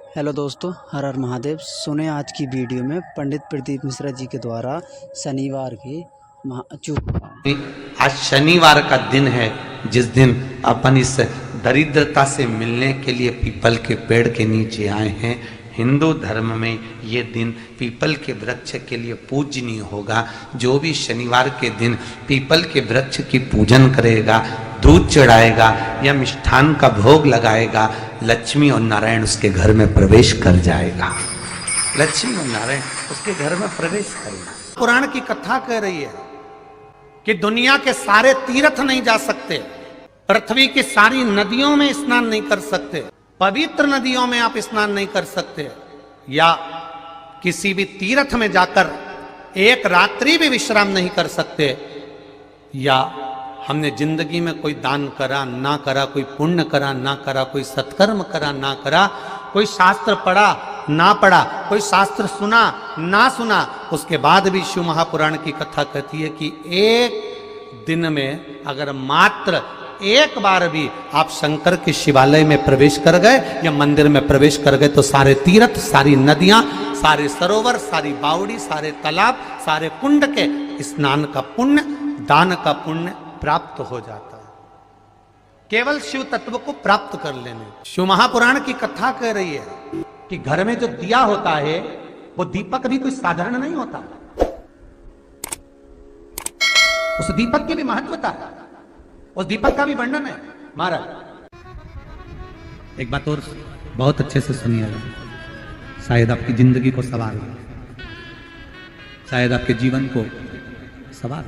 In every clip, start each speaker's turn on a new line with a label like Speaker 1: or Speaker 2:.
Speaker 1: Hello दोस्तों, हर हर महादेव। सुने आज की वीडियो में पंडित प्रदीप मिश्रा जी के द्वारा शनिवार की
Speaker 2: आज शनिवार का दिन है, जिस दिन अपन इस दरिद्रता से मिलने के लिए पीपल के पेड़ के नीचे आए हैं। हिंदू धर्म में ये दिन पीपल के वृक्ष के लिए पूजनीय होगा। जो भी शनिवार के दिन पीपल के वृक्ष की पूजन करेगा, दूध चढ़ाएगा या मिष्ठान का भोग लगाएगा, लक्ष्मी और नारायण उसके घर में प्रवेश कर जाएगा। लक्ष्मी और नारायण उसके घर में प्रवेश करेगा।
Speaker 3: पुराण की कथा कह रही है कि दुनिया के सारे तीर्थ नहीं जा सकते, पृथ्वी की सारी नदियों में स्नान नहीं कर सकते, पवित्र नदियों में आप स्नान नहीं कर सकते, या किसी भी तीर्थ में जाकर एक रात्रि भी विश्राम नहीं कर सकते, या हमने जिंदगी में कोई दान करा ना करा, कोई पुण्य करा ना करा, कोई सत्कर्म करा ना करा, कोई शास्त्र पढ़ा ना पढ़ा, कोई शास्त्र सुना ना सुना, उसके बाद भी शिव महापुराण की कथा कहती है कि एक दिन में अगर मात्र एक बार भी आप शंकर के शिवालय में प्रवेश कर गए या मंदिर में प्रवेश कर गए तो सारे तीर्थ, सारी नदियां, सारे सरोवर, सारी बावड़ी, सारे तालाब, सारे कुंड के स्नान का पुण्य, दान का पुण्य प्राप्त हो जाता है। केवल शिव तत्व को प्राप्त कर लेने। शिव महापुराण की कथा कह रही है कि घर में जो दिया होता है वो दीपक भी कोई साधारण नहीं होता, उस दीपक की भी महत्वता है, उस दीपक का भी वर्णन है। महाराज एक बात और बहुत अच्छे से सुनिएगा, शायद आपकी जिंदगी को सवार, शायद आपके जीवन को सवार।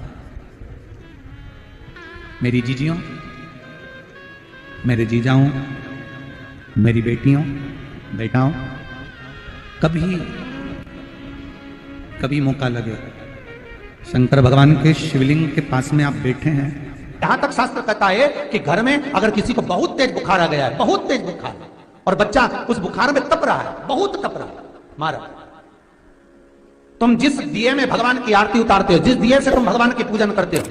Speaker 3: मेरी जीजियों, मेरे जीजाओं, मेरी बेटियों, बेटाओं, कभी मौका लगे, शंकर भगवान के शिवलिंग के पास में आप बैठे हैं। यहां तक शास्त्र कहता है कि घर में अगर किसी को बहुत तेज बुखार आ गया है, बहुत तेज बुखार, और बच्चा उस बुखार में तप रहा है, बहुत तप रहा है, महाराज तुम जिस दिए में भगवान की आरती उतारते हो, जिस दिए से तुम भगवान की पूजन करते हो,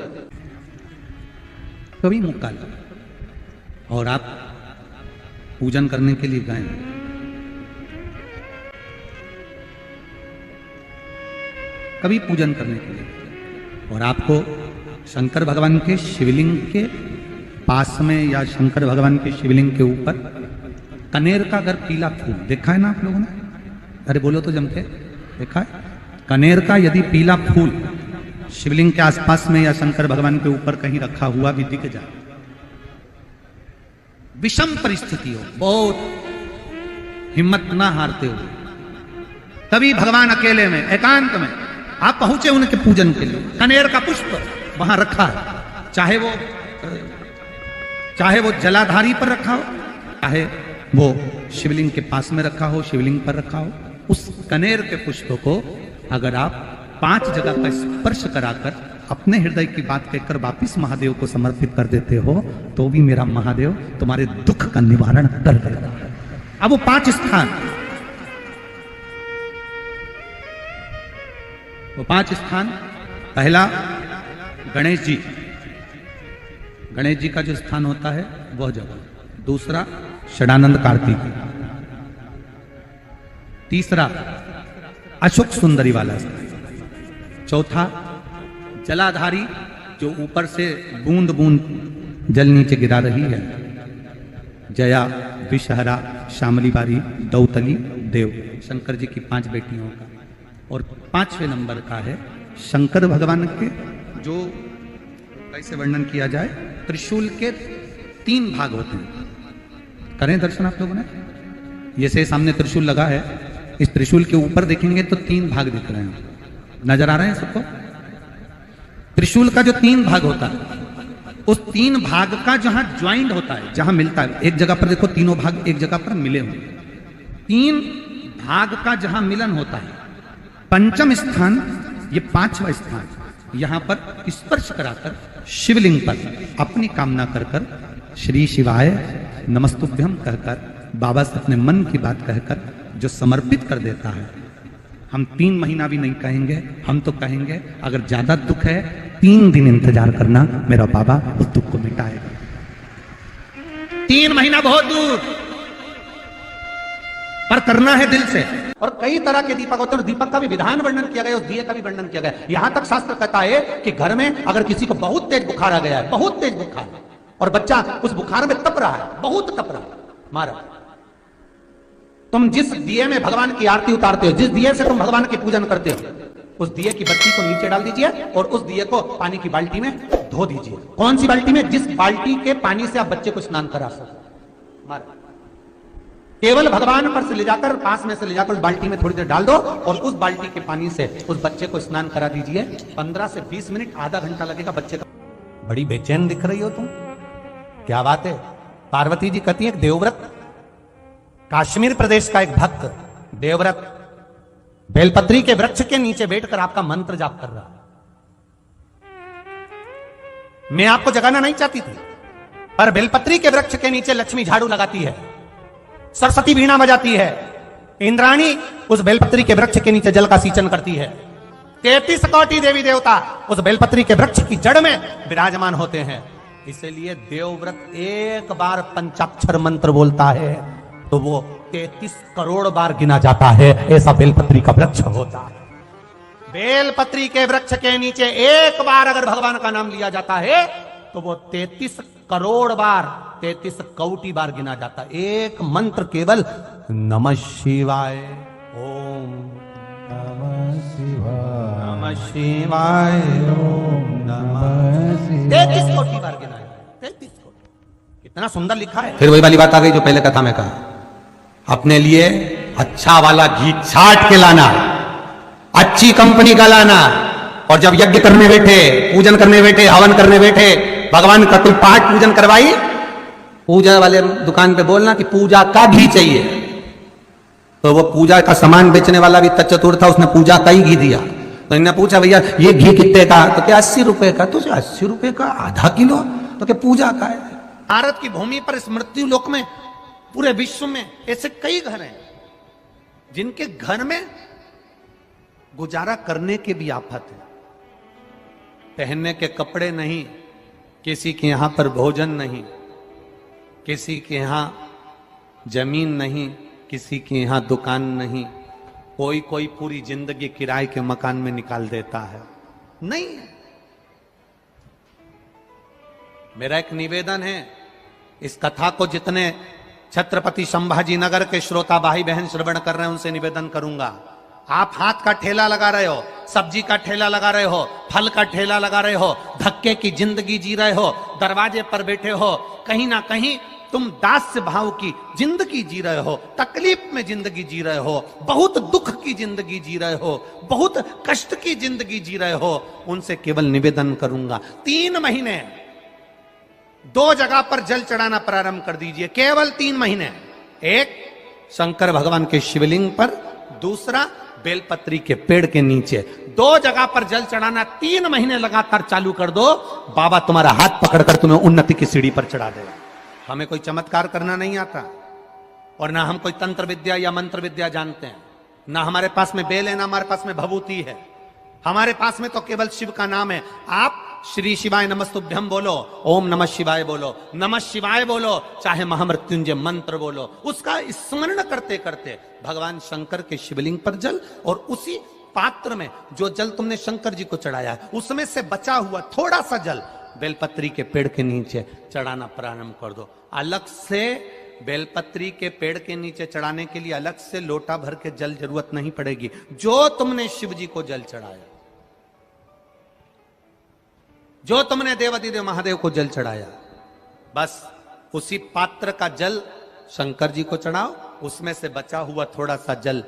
Speaker 3: कभी मौका लगा और आप पूजन करने के लिए गए, कभी पूजन करने के लिए, और आपको शंकर भगवान के शिवलिंग के पास में या शंकर भगवान के शिवलिंग के ऊपर कनेर का अगर पीला फूल देखा है ना आप लोगों ने, अरे बोलो तो जमके, देखा है? कनेर का यदि पीला फूल शिवलिंग के आसपास में या शंकर भगवान के ऊपर कहीं रखा हुआ भी दिख जाए, विषम परिस्थिति हो, बहुत हिम्मत ना हारते हो, तभी भगवान अकेले में एकांत में आप पहुंचे उनके पूजन के लिए, कनेर का पुष्प वहां रखा है, चाहे वो जलाधारी पर रखा हो, चाहे वो शिवलिंग के पास में रखा हो, शिवलिंग पर रखा हो, उस कनेर के पुष्प को अगर आप 5 जगह का स्पर्श कराकर अपने हृदय की बात कहकर वापिस महादेव को समर्पित कर देते हो, तो भी मेरा महादेव तुम्हारे दुख का निवारण कर देगा। अब वो 5 स्थान, वो 5 स्थान, पहला गणेश जी, गणेश जी का जो स्थान होता है वह जगह, दूसरा षडानंद कार्तिक, तीसरा अशोक सुंदरी वाला स्थान, चौथा जलाधारी जो ऊपर से बूंद बूंद जल नीचे गिरा रही है, जया, विषहरा, शामली बारी, दौतली, देव, शंकर जी की 5 बेटियों का, और 5वें नंबर का है शंकर भगवान के, जो कैसे वर्णन किया जाए, त्रिशूल के 3 भाग होते हैं। करें दर्शन आप लोगों ने, ये से सामने त्रिशूल लगा है, इस त्रिशूल के ऊपर देखेंगे तो 3 भाग दिख रहे हैं, नजर आ रहे हैं सबको? त्रिशूल का जो 3 भाग होता है, उस 3 भाग का जहां ज्वाइंट होता है, जहां मिलता है, एक जगह पर देखो तीनों भाग एक जगह पर मिले हुए, 3 भाग का जहां मिलन होता है, 5वां स्थान, ये 5वां स्थान, यहां पर स्पर्श कराकर शिवलिंग पर अपनी कामना कर कर श्री शिवाय नमस्तुभ्यम कहकर बाबा से अपने मन की बात कहकर जो समर्पित कर देता है, हम 3 महीना भी नहीं कहेंगे, हम तो कहेंगे अगर ज्यादा दुख है 3 दिन इंतजार करना, मेरा बाबा उस दुख को मिटाएगा। 3 महीना बहुत दूर, पर करना है दिल से।
Speaker 2: और कई तरह के दीपक होते हैं, दीपक का भी विधान वर्णन किया गया, उस दिए का भी वर्णन किया गया। यहां तक शास्त्र कहता है कि घर में अगर किसी को बहुत तेज बुखार आ गया है, बहुत तेज बुखार, और बच्चा उस बुखार में तप रहा है, बहुत तप रहा है, मारा, तुम जिस दिए में भगवान की आरती उतारते हो, जिस दिए से तुम भगवान की पूजन करते हो, उस दिए की बत्ती को नीचे डाल दीजिए और उस दिए को पानी की बाल्टी में धो दीजिए। कौन सी बाल्टी में? जिस बाल्टी के पानी से आप बच्चे को स्नान करा सको। मारा, केवल भगवान पर से ले जाकर, पास में से ले जाकर उस बाल्टी में थोड़ी देर डाल दो और उस बाल्टी के पानी से उस बच्चे को स्नान करा दीजिए। 15 से 20 मिनट, आधा घंटा लगेगा बच्चे का।
Speaker 3: बड़ी बेचैन दिख रही हो तुम, क्या बात है? पार्वती जी कहती है देवव्रत, कश्मीर प्रदेश का एक भक्त देवव्रत बेलपत्री के वृक्ष के नीचे बैठकर आपका मंत्र जाप कर रहा। मैं आपको जगाना नहीं चाहती थी, पर बेलपत्री के वृक्ष के नीचे लक्ष्मी झाड़ू लगाती है, सरस्वती वीणा बजाती है, इंद्राणी उस बेलपत्री के वृक्ष के नीचे जल का सिंचन करती है, 33 कोटि देवी देवता उस बेलपत्री के वृक्ष की जड़ में विराजमान होते हैं। इसलिए देवव्रत एक बार पंचाक्षर मंत्र बोलता है तो वो 33 करोड़ बार गिना जाता है। ऐसा बेलपत्री का वृक्ष होता है। बेलपत्री के वृक्ष के नीचे एक बार अगर भगवान का नाम लिया जाता है तो वो 33 करोड़ बार, 33 कोटि बार गिना जाता है। एक मंत्र केवल नमः शिवाय, ओम नमः शिवाय, नमः शिवाय, ओम नमः शिवाय, 33 कोटि बार गिना है। 33 कोटि, कितना सुंदर लिखा है।
Speaker 2: फिर वही वाली बात आ गई जो पहले कथा में कहा, अपने लिए अच्छा वाला घी छाट के लाना, अच्छी कंपनी का लाना, और जब यज्ञ करने बैठे, पूजन करने बैठे, हवन करने बैठे, भगवान का कोई पाठ पूजन करवाई, पूजा वाले दुकान पे बोलना कि पूजा का घी चाहिए। तो वो पूजा का सामान बेचने वाला भी चतुर था, उसने पूजा का ही घी दिया। तो इन्होंने पूछा भैया ये घी कितने का? तो क्या 80 रुपए का? तो 80 रुपए का आधा किलो? तो क्या पूजा का है?
Speaker 3: भारत की भूमि पर इस मृत्यु लोक में, पूरे विश्व में ऐसे कई घर हैं जिनके घर में गुजारा करने के भी आफत है। पहनने के कपड़े नहीं, किसी के यहां पर भोजन नहीं, किसी के यहां जमीन नहीं, किसी के यहां दुकान नहीं, कोई पूरी जिंदगी किराए के मकान में निकाल देता है। नहीं, मेरा एक निवेदन है, इस कथा को जितने छत्रपति संभाजी नगर के श्रोता भाई बहन श्रवण कर रहे हैं उनसे निवेदन करूंगा, आप हाथ का ठेला लगा रहे हो, सब्जी का ठेला लगा रहे हो, फल का ठेला लगा रहे हो, धक्के की जिंदगी जी रहे हो, दरवाजे पर बैठे हो, कहीं ना कहीं तुम दास्य भाव की जिंदगी जी रहे हो, तकलीफ में जिंदगी जी रहे हो, बहुत दुख की जिंदगी जी रहे हो, बहुत कष्ट की जिंदगी जी रहे हो, उनसे केवल निवेदन करूंगा 3 महीने 2 जगह पर जल चढ़ाना प्रारंभ कर दीजिए। केवल 3 महीने, एक शंकर भगवान के शिवलिंग पर, दूसरा बेलपत्री के पेड़ के नीचे, 2 जगह पर जल चढ़ाना 3 महीने लगातार चालू कर दो। बाबा तुम्हारा हाथ पकड़कर तुम्हें उन्नति की सीढ़ी पर चढ़ा देगा। हमें कोई चमत्कार करना नहीं आता और ना हम कोई तंत्र विद्या या मंत्र विद्या जानते हैं, ना हमारे पास में बेल है, ना हमारे पास में भभूति है। हमारे पास में तो केवल शिव का नाम है। आप श्री शिवाय नमस्तुभ्यम बोलो, ओम नमः शिवाय बोलो, नमः शिवाय बोलो, चाहे महामृत्युंजय मंत्र बोलो, उसका स्मरण करते करते भगवान शंकर के शिवलिंग पर जल, और उसी पात्र में जो जल तुमने शंकर जी को चढ़ाया है उसमें से बचा हुआ थोड़ा सा जल बेलपत्री के पेड़ के नीचे चढ़ाना प्रारंभ कर दो। अलग से बेलपत्री के पेड़ के नीचे चढ़ाने के लिए अलग से लोटा भर के जल जरूरत नहीं पड़ेगी। जो तुमने शिव जी को जल चढ़ाया, जो तुमने देवाधिदेव महादेव को जल चढ़ाया, बस उसी पात्र का जल शंकर जी को चढ़ाओ, उसमें से बचा हुआ थोड़ा सा जल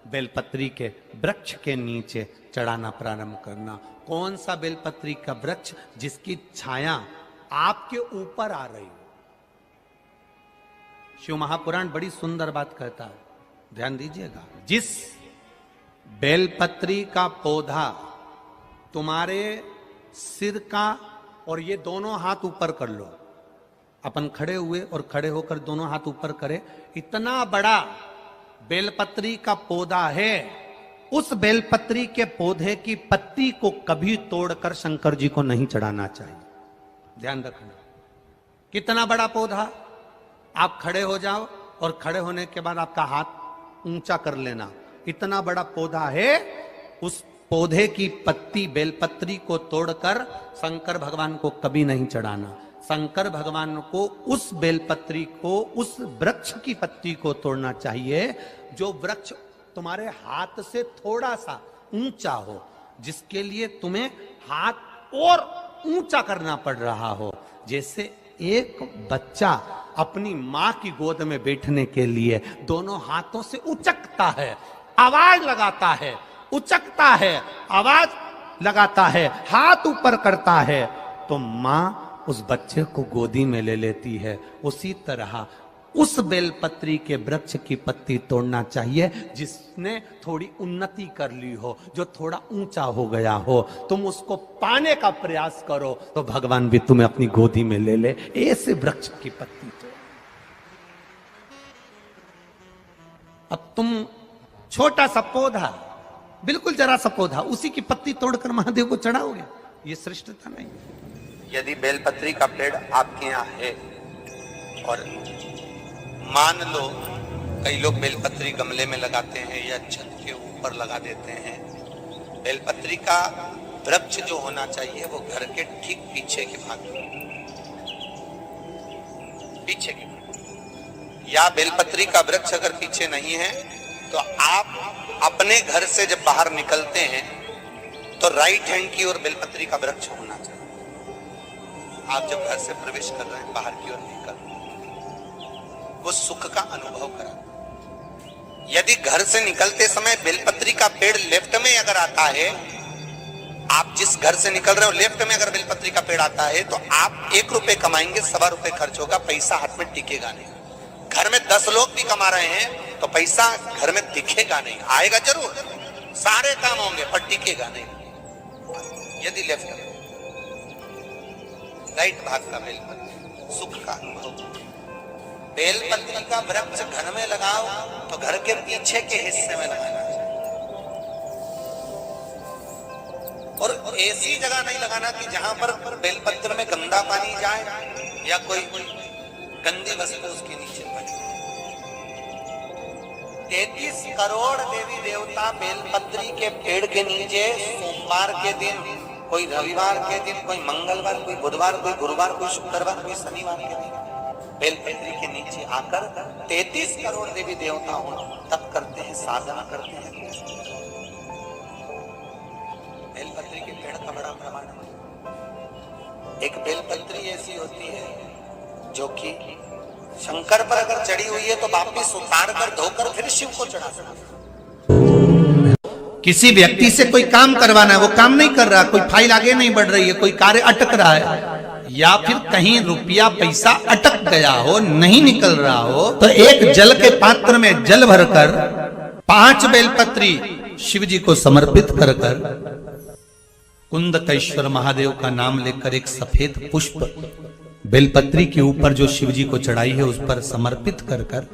Speaker 3: बेलपत्री के वृक्ष के नीचे चढ़ाना प्रारंभ करना। कौन सा बेलपत्री का वृक्ष? जिसकी छाया आपके ऊपर आ रही हो। शिव महापुराण बड़ी सुंदर बात कहता है, ध्यान दीजिएगा। जिस बेलपत्री का पौधा तुम्हारे सिर का, और ये दोनों हाथ ऊपर कर लो, अपन खड़े हुए और खड़े होकर दोनों हाथ ऊपर करे, इतना बड़ा बेलपत्री का पौधा है, उस बेलपत्री के पौधे की पत्ती को कभी तोड़कर शंकर जी को नहीं चढ़ाना चाहिए। ध्यान रखना, कितना बड़ा पौधा। आप खड़े हो जाओ और खड़े होने के बाद आपका हाथ
Speaker 2: ऊंचा कर लेना। इतना बड़ा पौधा है, उस पौधे की पत्ती बेलपत्री को तोड़कर शंकर भगवान को कभी नहीं चढ़ाना। शंकर भगवान को उस बेलपत्री को, उस वृक्ष की पत्ती को तोड़ना चाहिए जो वृक्ष तुम्हारे हाथ से थोड़ा सा ऊंचा हो, जिसके लिए तुम्हें हाथ और ऊंचा करना पड़ रहा हो। जैसे एक बच्चा अपनी मां की गोद में बैठने के लिए दोनों हाथों से उचकता है, आवाज लगाता है, उचकता है, आवाज लगाता है, हाथ ऊपर करता है, तो मां उस बच्चे को गोदी में ले लेती है। उसी तरह उस बेलपत्री के वृक्ष की पत्ती तोड़ना चाहिए जिसने थोड़ी उन्नति कर ली हो, जो थोड़ा ऊंचा हो गया हो। तुम उसको पाने का प्रयास करो तो भगवान भी तुम्हें अपनी गोदी में ले ले। ऐसे वृक्ष की पत्ती तोड़। अब तुम छोटा सा पौधा, बिल्कुल जरा सा पौधा, उसी की पत्ती तोड़कर महादेव को चढ़ाओगे, ये श्रेष्ठता नहीं।
Speaker 4: यदि बेलपत्री का पेड़ आपके यहाँ है और मान लो कई लोग बेलपत्री गमले में लगाते हैं या छत के ऊपर लगा देते हैं, बेलपत्री का वृक्ष जो होना चाहिए वो घर के ठीक पीछे के भाग में, पीछे के भाग। या बेलपत्री का वृक्ष अगर पीछे नहीं है तो आप अपने घर से जब बाहर निकलते हैं तो राइट हैंड की ओर बेलपत्री का वृक्ष होना चाहिए। आप जब घर से प्रवेश कर रहे हैं, बाहर की ओर निकल, वो सुख का अनुभव करा। यदि घर से निकलते समय बेलपत्री का पेड़ लेफ्ट में अगर आता है, आप जिस घर से निकल रहे हो लेफ्ट में अगर बेलपत्री का पेड़ आता है तो आप 1 रुपए कमाएंगे, 1.25 रुपए खर्च होगा, पैसा हाथ में टिकेगा नहीं। घर में 10 लोग भी कमा रहे हैं तो पैसा घर में दिखेगा नहीं, आएगा जरूर, सारे काम होंगे पर टिकेगा नहीं। यदि लेफ्ट में राइट भाग का बेलपत्री, सुख का अनुभव। बेलपत्री का वृक्ष घर में लगाओ तो घर के पीछे के हिस्से में लगाना चाहिए, और ऐसी जगह नहीं लगाना कि जहां पर बेलपत्र में गंदा पानी जाए या कोई गंदी वस्तु उसके नीचे पड़े। 33 करोड़ देवी देवता बेलपत्री के पेड़ के नीचे सोमवार के दिन, कोई रविवार के दिन, कोई मंगलवार, कोई बुधवार, कोई गुरुवार, कोई शुक्रवार, कोई शनिवार के दिन बेलपत्री के नीचे आकर 33 करोड़ देवी देवता हो तप करते हैं, साधना करते हैं। बेलपत्री के पेड़ का बड़ा प्रमाण है। एक बेलपत्री ऐसी होती है जो कि शंकर पर अगर चढ़ी हुई है तो वापिस उतार कर धोकर फिर शिव को चढ़ा सकते।
Speaker 2: किसी व्यक्ति से कोई काम करवाना है, वो काम नहीं कर रहा, कोई फाइल आगे नहीं बढ़ रही है, कोई कार्य अटक रहा है, या फिर कहीं रुपया पैसा अटक गया हो, नहीं निकल रहा हो, तो एक जल के पात्र में जल भरकर 5 बेलपत्री शिव जी को समर्पित कर कुंदकेश्वर महादेव का नाम लेकर एक सफेद पुष्प बेलपत्री के ऊपर जो शिव जी को चढ़ाई है उस पर समर्पित कर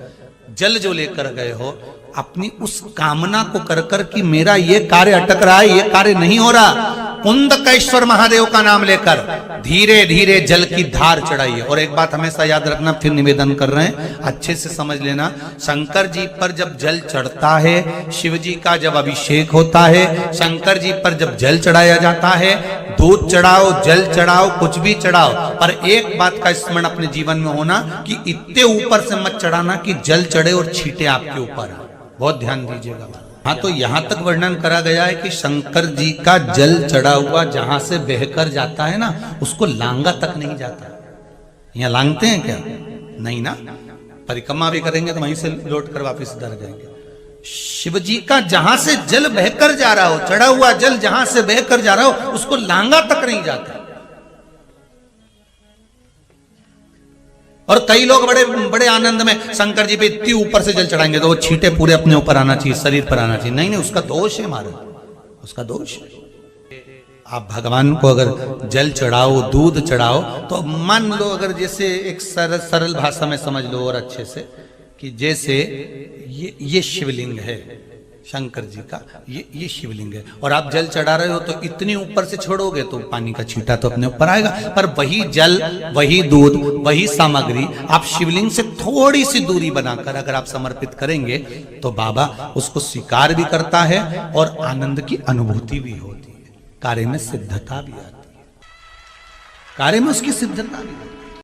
Speaker 2: जल जो लेकर गए हो, अपनी उस कामना को कर कि मेरा ये कार्य अटक रहा है, ये कार्य नहीं हो रहा, कुंदकेश्वर महादेव का नाम लेकर धीरे धीरे जल की धार चढ़ाइए। और एक बात हमेशा याद रखना, फिर निवेदन कर रहे हैं, अच्छे से समझ लेना, शंकर जी पर जब जल चढ़ता है, शिव जी का जब अभिषेक होता है, शंकर जी पर जब जल चढ़ाया जाता है, दूध चढ़ाओ, जल चढ़ाओ, कुछ भी चढ़ाओ, पर एक बात का स्मरण अपने जीवन में होना कि इतने ऊपर से मत चढ़ाना कि जल चढ़े और छींटे आपके ऊपर। बहुत ध्यान दीजिएगा। हाँ, तो यहां तक वर्णन करा गया है कि शंकर जी का जल चढ़ा हुआ जहां से बहकर जाता है ना, उसको लांगा तक नहीं जाता। यहाँ लांगते हैं क्या? नहीं ना, परिक्रमा भी करेंगे तो वहीं से लौट कर वापिस उधर जाएंगे। शिव जी का जहां से जल बहकर जा रहा हो, चढ़ा हुआ जल जहां से बहकर जा रहा हो, उसको लांगा तक नहीं जाता। और कई लोग बड़े बड़े आनंद में शंकर जी पे इतनी ऊपर से जल चढ़ाएंगे तो वो छींटे पूरे अपने ऊपर आना चाहिए, शरीर पर आना चाहिए। नहीं नहीं, उसका दोष है महाराज, उसका दोष है। आप भगवान को अगर जल चढ़ाओ, दूध चढ़ाओ, तो मान लो अगर जैसे एक सरल भाषा में समझ लो और अच्छे से, कि जैसे ये शिवलिंग है,
Speaker 3: शंकर जी का ये शिवलिंग है। और आप जल चढ़ा रहे हो तो इतनी ऊपर से छोड़ोगे तो पानी का छींटा तो अपने ऊपर आएगा, पर वही जल, वही दूध, वही सामग्री आप शिवलिंग से थोड़ी सी दूरी बनाकर अगर आप समर्पित करेंगे तो बाबा उसको स्वीकार भी करता है और आनंद की अनुभूति भी होती है, कार्य में सिद्धता भी आती है, कार्य में उसकी सिद्धता भी आती है।